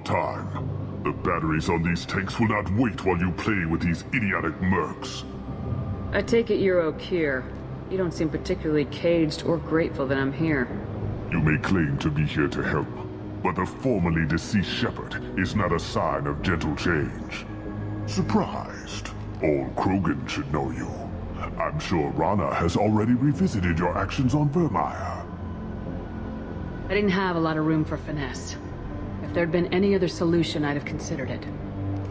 our time. The batteries on these tanks will not wait while you play with these idiotic mercs. I take it you're Okeer. You don't seem particularly caged or grateful that I'm here. You may claim to be here to help, but the formerly deceased Shepard is not a sign of gentle change. Surprised? All Krogan should know you. I'm sure Rana has already revisited your actions on Vermeer. I didn't have a lot of room for finesse. If there'd been any other solution, I'd have considered it.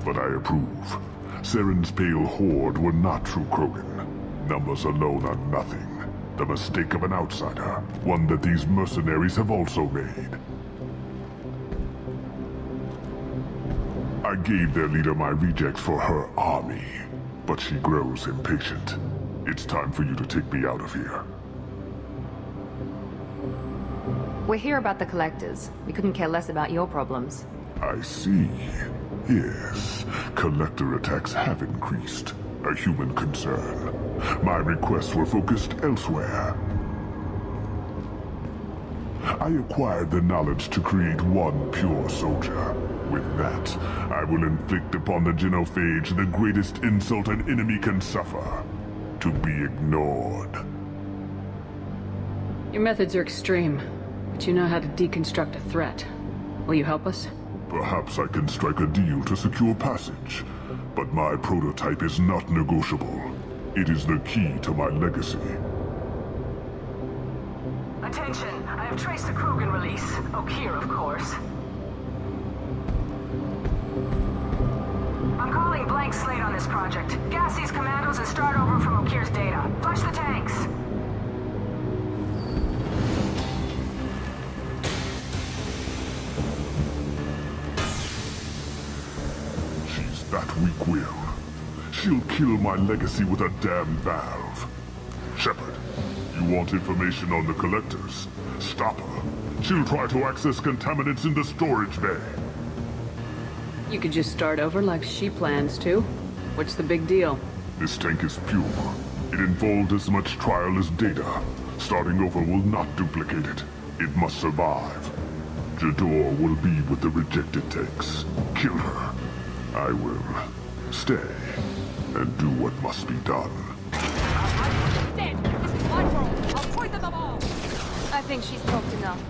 But I approve. Saren's pale horde were not true Krogan. Numbers alone are nothing. The mistake of an outsider, one that these mercenaries have also made. I gave their leader my rejects for her army, but she grows impatient. It's time for you to take me out of here. We're here about the collectors. We couldn't care less about your problems. I see. Yes, collector attacks have increased. A human concern. My requests were focused elsewhere. I acquired the knowledge to create one pure soldier. With that, I will inflict upon the genophage the greatest insult an enemy can suffer. To be ignored. Your methods are extreme, but you know how to deconstruct a threat. Will you help us? Perhaps I can strike a deal to secure passage, but my prototype is not negotiable. It is the key to my legacy. Attention! I have traced the Krogan release. Okeer, of course. I'm calling blank slate on this project. Gas these commandos and start over from Okeer's data. Flush the tanks! That weak-willed. She'll kill my legacy with a damn valve. Shepard, you want information on the collectors? Stop her. She'll try to access contaminants in the storage bay. You could just start over like she plans to. What's the big deal? This tank is pure. It involved as much trial as data. Starting over will not duplicate it. It must survive. Jador will be with the rejected tanks. Kill her. I will stay and do what must be done. Dead! This is my role! I'll poison them all! I think she's talked enough.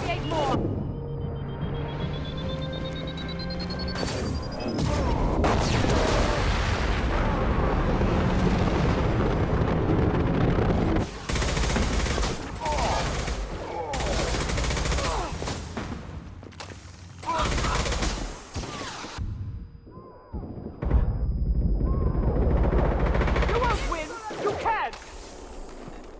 Create more!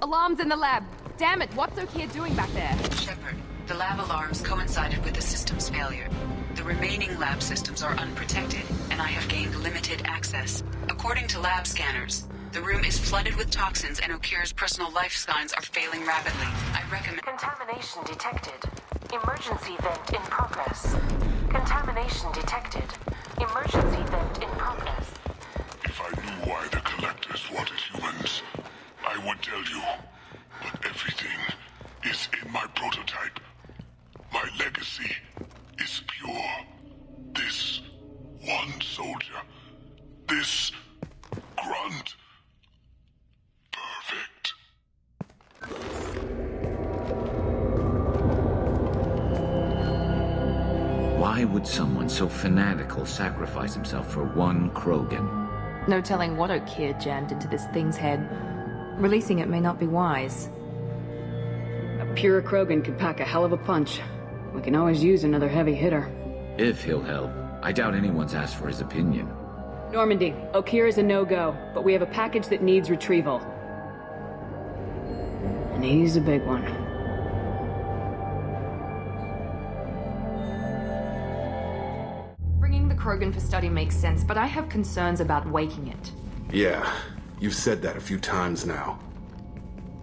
Alarms in the lab. Damn it, what's Okeer doing back there? Shepard, the lab alarms coincided with the system's failure. The remaining lab systems are unprotected, and I have gained limited access. According to lab scanners, the room is flooded with toxins and Okeer's personal life signs are failing rapidly. I recommend... Contamination detected. Emergency vent in progress. Contamination detected. Emergency vent in progress. If I knew why the collectors wanted humans, I would tell you. But everything is in my prototype. My legacy is pure. This one soldier. This Grunt. Perfect. Why would someone so fanatical sacrifice himself for one Krogan? No telling what Okeer jammed into this thing's head. Releasing it may not be wise. A pure Krogan could pack a hell of a punch. We can always use another heavy hitter. If he'll help. I doubt anyone's asked for his opinion. Normandy, Okeer is a no-go, but we have a package that needs retrieval. And he's a big one. Bringing the Krogan for study makes sense, but I have concerns about waking it. Yeah, you've said that a few times now.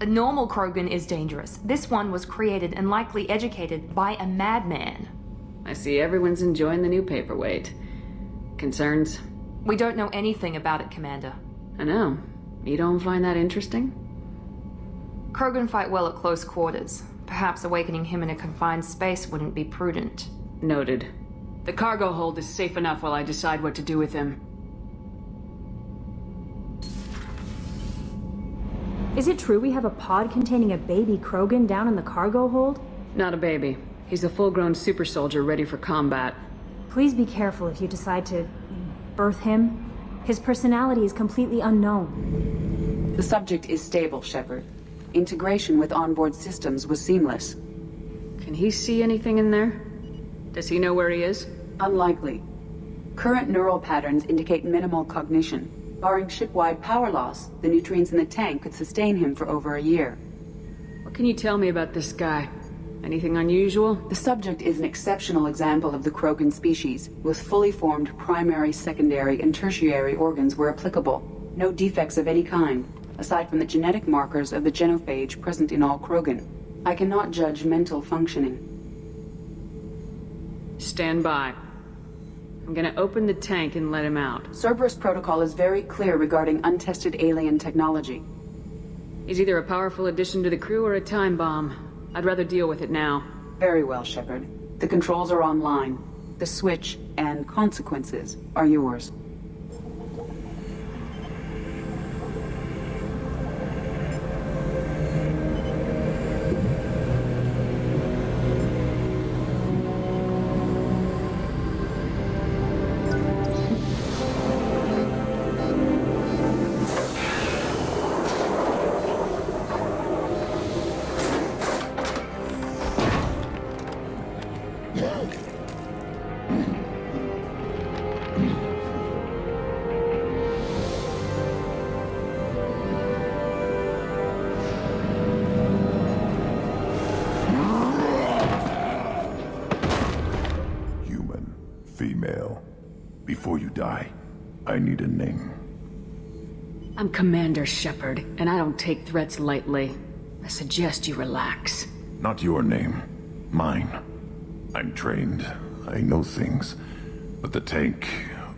A normal Krogan is dangerous. This one was created and likely educated by a madman. I see everyone's enjoying the new paperweight. Concerns? We don't know anything about it, Commander. I know. You don't find that interesting? Krogan fight well at close quarters. Perhaps awakening him in a confined space wouldn't be prudent. Noted. The cargo hold is safe enough while I decide what to do with him. Is it true we have a pod containing a baby Krogan down in the cargo hold? Not a baby. He's a full-grown super soldier ready for combat. Please be careful if you decide to birth him. His personality is completely unknown. The subject is stable, Shepard. Integration with onboard systems was seamless. Can he see anything in there? Does he know where he is? Unlikely. Current neural patterns indicate minimal cognition. Barring ship-wide power loss, the nutrients in the tank could sustain him for over a year. What can you tell me about this guy? Anything unusual? The subject is an exceptional example of the Krogan species, with fully formed primary, secondary, and tertiary organs where applicable. No defects of any kind, aside from the genetic markers of the genophage present in all Krogan. I cannot judge mental functioning. Stand by. I'm gonna open the tank and let him out. Cerberus protocol is very clear regarding untested alien technology. He's either a powerful addition to the crew or a time bomb. I'd rather deal with it now. Very well, Shepard. The controls are online. The switch and consequences are yours. Before you die, I need a name. I'm Commander Shepard, and I don't take threats lightly. I suggest you relax. Not your name. Mine. I'm trained. I know things. But the tank,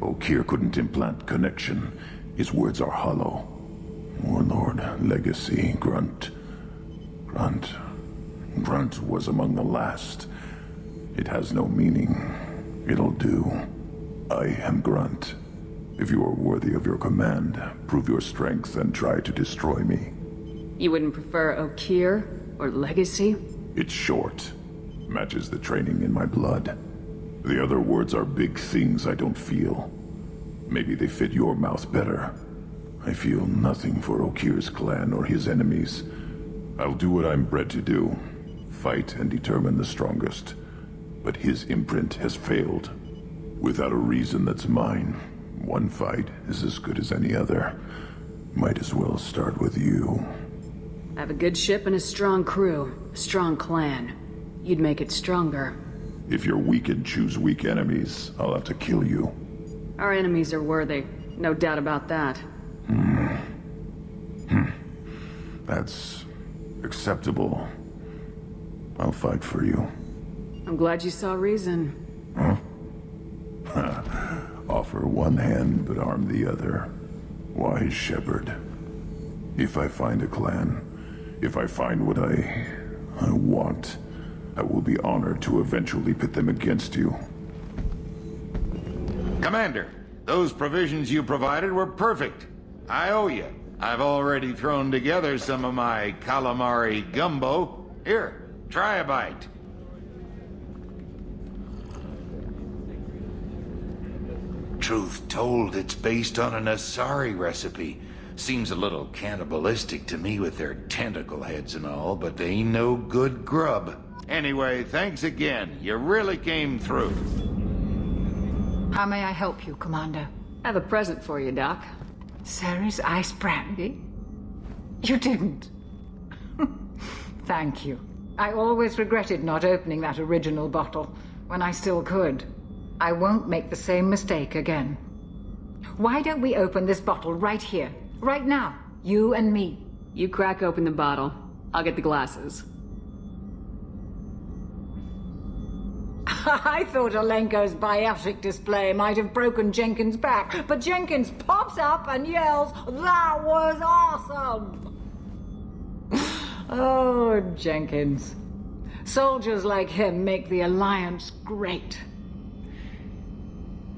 Okeer couldn't implant connection. His words are hollow. Warlord, Legacy, Grunt. Grunt was among the last. It has no meaning. It'll do. I am Grunt. If you are worthy of your command, prove your strength and try to destroy me. You wouldn't prefer Okeer or Legacy? It's short. Matches the training in my blood. The other words are big things I don't feel. Maybe they fit your mouth better. I feel nothing for Okeer's clan or his enemies. I'll do what I'm bred to do. Fight and determine the strongest. But his imprint has failed. Without a reason that's mine, one fight is as good as any other. Might as well start with you. I have a good ship and a strong crew. A strong clan. You'd make it stronger. If you're weak and choose weak enemies, I'll have to kill you. Our enemies are worthy. No doubt about that. That's acceptable. I'll fight for you. I'm glad you saw reason. Huh? Offer one hand, but arm the other. Wise Shepard. If I find a clan, if I find what I want, I will be honored to eventually pit them against you. Commander, those provisions you provided were perfect. I owe you. I've already thrown together some of my calamari gumbo. Here, try a bite. Truth told, it's based on an Asari recipe. Seems a little cannibalistic to me with their tentacle heads and all, but they ain't no good grub. Anyway, thanks again. You really came through. How may I help you, Commander? I have a present for you, Doc. Sarah's ice brandy? You didn't. Thank you. I always regretted not opening that original bottle when I still could. I won't make the same mistake again. Why don't we open this bottle right here, right now, you and me? You crack open the bottle. I'll get the glasses. I thought Alenko's biotic display might have broken Jenkins' back, but Jenkins pops up and yells, "That was awesome!" Oh, Jenkins. Soldiers like him make the Alliance great.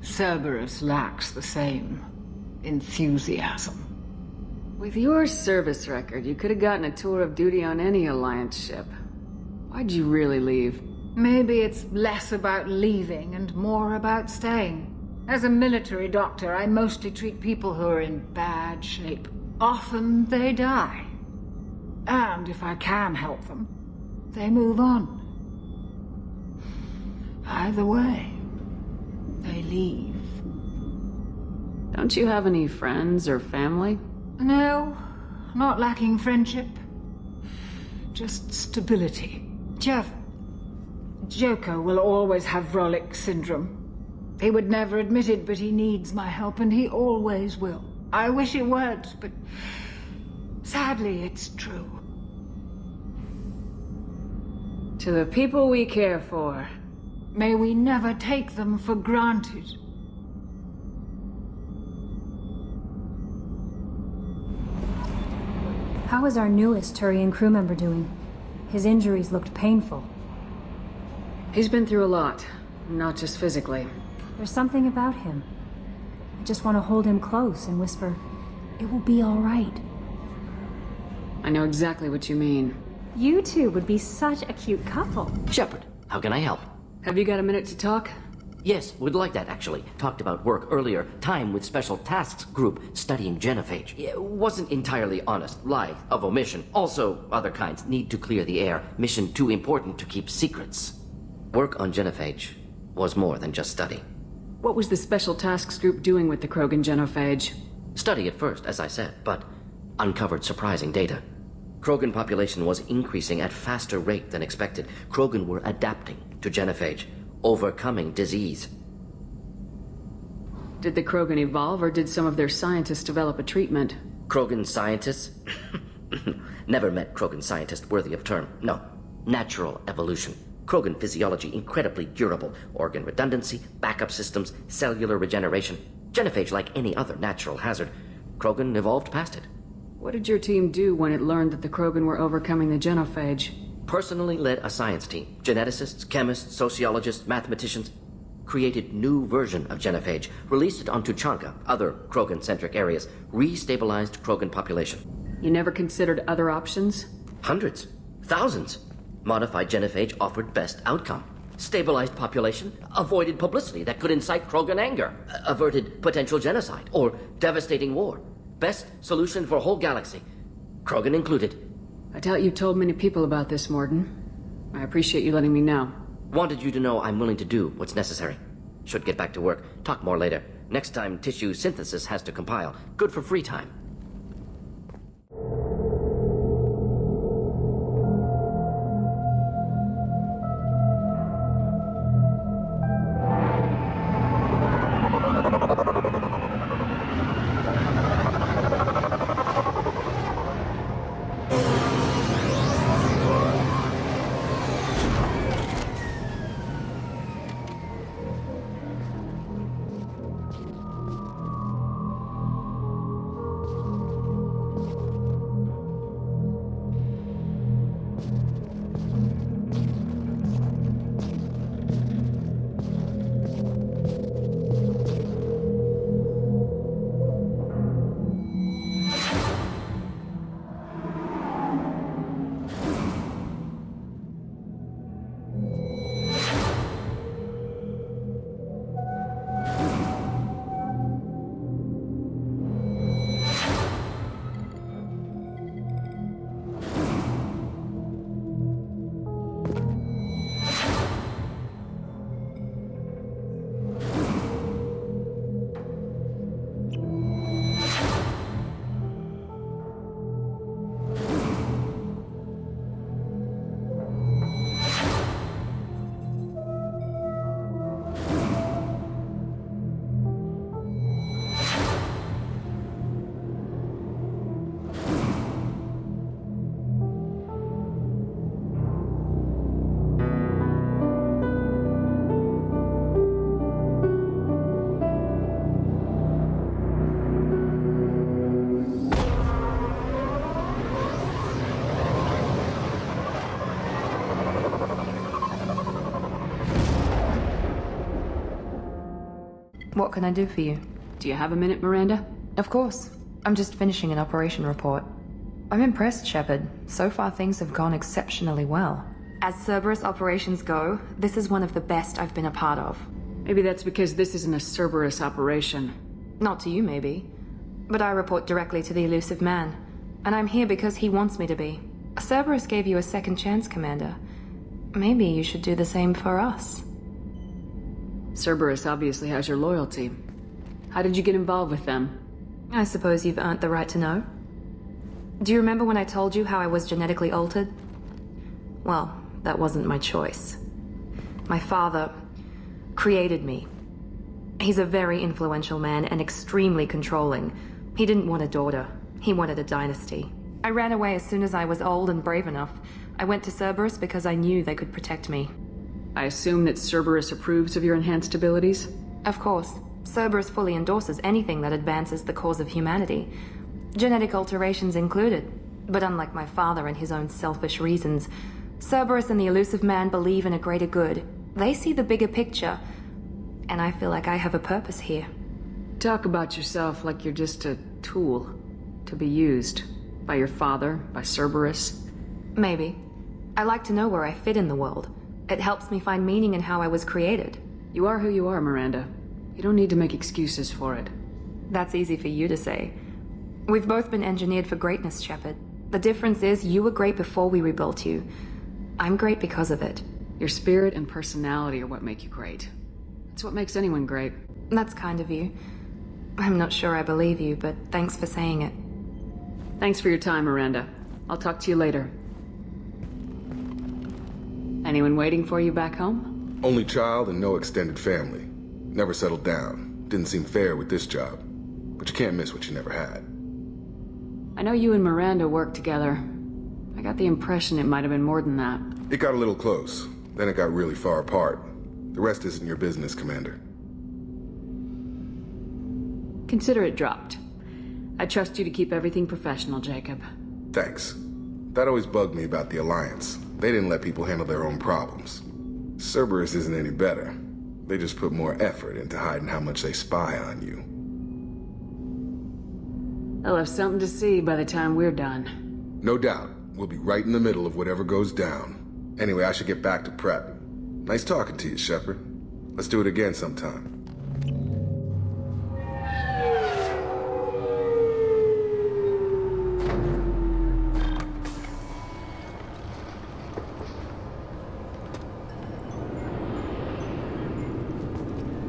Cerberus lacks the same enthusiasm. With your service record, you could have gotten a tour of duty on any Alliance ship. Why'd you really leave? Maybe it's less about leaving and more about staying. As a military doctor, I mostly treat people who are in bad shape. Often they die. And if I can help them, they move on. Either way, they leave. Don't you have any friends or family? No, not lacking friendship. Just stability. Jeff, Joko will always have Vrolik syndrome. He would never admit it, but he needs my help, and he always will. I wish it weren't, but sadly it's true. To the people we care for. May we never take them for granted. How is our newest Turian crew member doing? His injuries looked painful. He's been through a lot, not just physically. There's something about him. I just want to hold him close and whisper, "It will be all right." I know exactly what you mean. You two would be such a cute couple. Shepard, how can I help? Have you got a minute to talk? Yes, would like that, actually. Talked about work earlier. Time with Special Tasks Group studying genophage. It wasn't entirely honest. Lie of omission. Also, other kinds. Need to clear the air. Mission too important to keep secrets. Work on genophage was more than just study. What was the Special Tasks Group doing with the Krogan genophage? Study at first, as I said, but uncovered surprising data. Krogan population was increasing at faster rate than expected. Krogan were adapting to genophage, overcoming disease. Did the Krogan evolve, or did some of their scientists develop a treatment? Krogan scientists? Never met Krogan scientist worthy of term. No. Natural evolution. Krogan physiology incredibly durable. Organ redundancy, backup systems, cellular regeneration. Genophage like any other natural hazard. Krogan evolved past it. What did your team do when it learned that the Krogan were overcoming the genophage? Personally led a science team. Geneticists, chemists, sociologists, mathematicians. Created new version of genophage. Released it on Tuchanka, other Krogan-centric areas. Restabilized Krogan population. You never considered other options? Hundreds. Thousands. Modified genophage offered best outcome. Stabilized population, avoided publicity that could incite Krogan anger, averted potential genocide or devastating war. Best solution for whole galaxy, Krogan included. I doubt you told many people about this, Morden. I appreciate you letting me know. Wanted you to know I'm willing to do what's necessary. Should get back to work. Talk more later. Next time tissue synthesis has to compile. Good for free time. What can I do for you? Do you have a minute, Miranda? Of course. I'm just finishing an operation report. I'm impressed, Shepard. So far things have gone exceptionally well. As Cerberus operations go, this is one of the best I've been a part of. Maybe that's because this isn't a Cerberus operation. Not to you, maybe. But I report directly to the Illusive Man. And I'm here because he wants me to be. Cerberus gave you a second chance, Commander. Maybe you should do the same for us. Cerberus obviously has your loyalty. How did you get involved with them? I suppose you've earned the right to know. Do you remember when I told you how I was genetically altered? Well, that wasn't my choice. My father created me. He's a very influential man and extremely controlling. He didn't want a daughter. He wanted a dynasty. I ran away as soon as I was old and brave enough. I went to Cerberus because I knew they could protect me. I assume that Cerberus approves of your enhanced abilities? Of course. Cerberus fully endorses anything that advances the cause of humanity. Genetic alterations included. But unlike my father and his own selfish reasons, Cerberus and the Illusive Man believe in a greater good. They see the bigger picture, and I feel like I have a purpose here. Talk about yourself like you're just a tool to be used. By your father, by Cerberus. Maybe. I like to know where I fit in the world. It helps me find meaning in how I was created. You are who you are, Miranda. You don't need to make excuses for it. That's easy for you to say. We've both been engineered for greatness, Shepard. The difference is you were great before we rebuilt you. I'm great because of it. Your spirit and personality are what make you great. That's what makes anyone great. That's kind of you. I'm not sure I believe you, but thanks for saying it. Thanks for your time, Miranda. I'll talk to you later. Anyone waiting for you back home? Only child and no extended family. Never settled down. Didn't seem fair with this job. But you can't miss what you never had. I know you and Miranda worked together. I got the impression it might have been more than that. It got a little close. Then it got really far apart. The rest isn't your business, Commander. Consider it dropped. I trust you to keep everything professional, Jacob. Thanks. That always bugged me about the Alliance. They didn't let people handle their own problems. Cerberus isn't any better. They just put more effort into hiding how much they spy on you. They'll have something to see by the time we're done. No doubt. We'll be right in the middle of whatever goes down. Anyway, I should get back to prep. Nice talking to you, Shepard. Let's do it again sometime.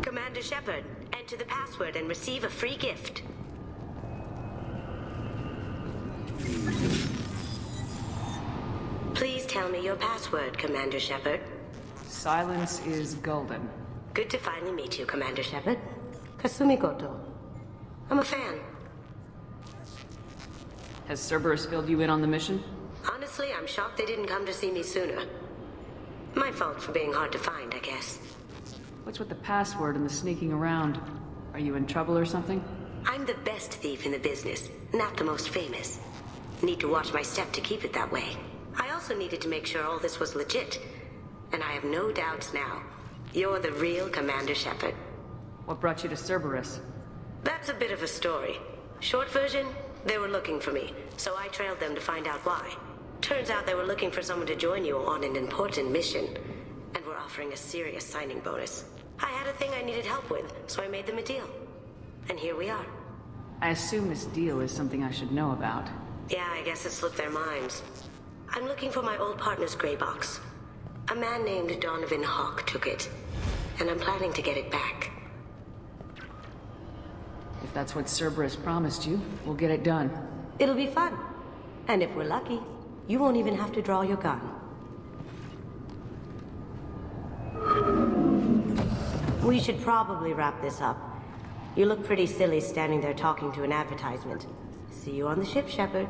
Commander Shepard, enter the password and receive a free gift. Please tell me your password, Commander Shepard. Silence is golden. Good to finally meet you, Commander Shepard. Kasumi Goto. I'm a fan. Has Cerberus filled you in on the mission? Honestly, I'm shocked they didn't come to see me sooner. My fault for being hard to find, I guess. What's with the password and the sneaking around? Are you in trouble or something? I'm the best thief in the business, not the most famous. Need to watch my step to keep it that way. I also needed to make sure all this was legit. And I have no doubts now. You're the real Commander Shepard. What brought you to Cerberus? That's a bit of a story. Short version, they were looking for me, so I trailed them to find out why. Turns out they were looking for someone to join you on an important mission, and were offering a serious signing bonus. I had a thing I needed help with, so I made them a deal. And here we are. I assume this deal is something I should know about. Yeah, I guess it slipped their minds. I'm looking for my old partner's gray box. A man named Donovan Hawk took it, and I'm planning to get it back. If that's what Cerberus promised you, we'll get it done. It'll be fun. And if we're lucky, you won't even have to draw your gun. We should probably wrap this up. You look pretty silly standing there talking to an advertisement. See you on the ship, Shepard.